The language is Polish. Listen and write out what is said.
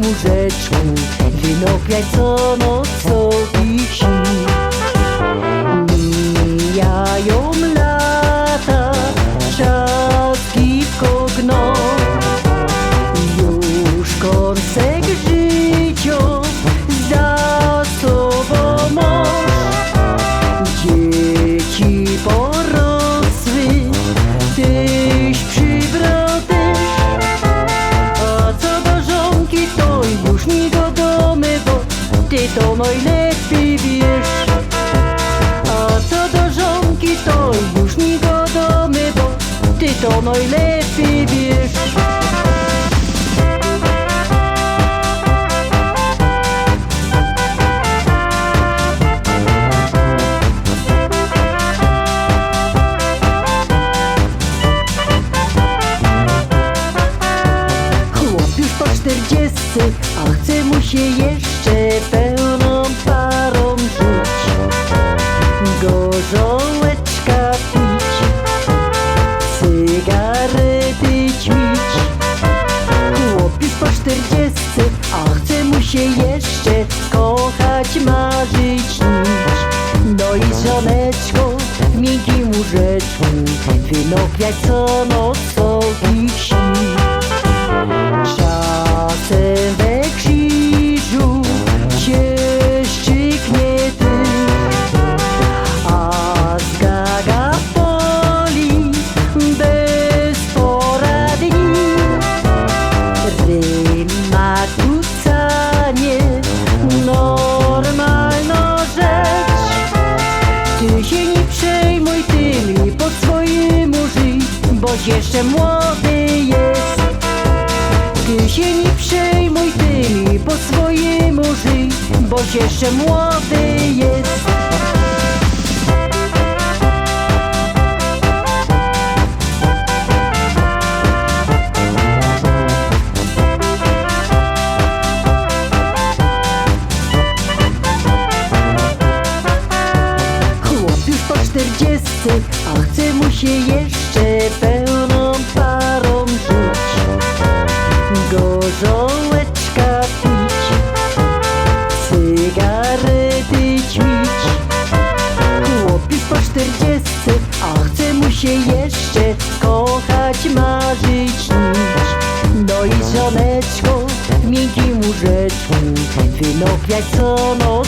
łóżeczku, wynopiać co noc soki śni. Mijają lata, czas gibko gną, już kąsek życia za sobą masz. Dzieci porosły, tyś przybrał też, a co do żonki to już nie godomy, bo ty to najlepiej wiesz. A co do żonki to już nie godomy, bo ty to najlepiej wiesz. Po 40, a chce mu się jeszcze pełną parą żyć, gorzołeczka pić, cygarety ćmić. Chłopiec po 40, a chce mu się jeszcze kochać, marzyć, śnić. No i żoneczką w miękkim łóżeczku, wynopiać co noc soki śni. Czasem we krzyżu się szczyknie dych, a zgaga boli bezporadni. Rymatucanie normalna rzecz. Ty się nie przejmuj tymi po swojemu żyj, boś jeszcze młody jest. Ty się nie przejmuj tymi po swojemu żyj, boś jeszcze młody jest. Chłop już po 40, a chce mu się jeszcze pełną parą żyć, gorzołeczka pić, cygarety ćmić. Chłopiec po 40, a chce mu się jeszcze kochać, marzyć, śnić. No i żoneczką w miękkim łóżeczku, wynopiać co noc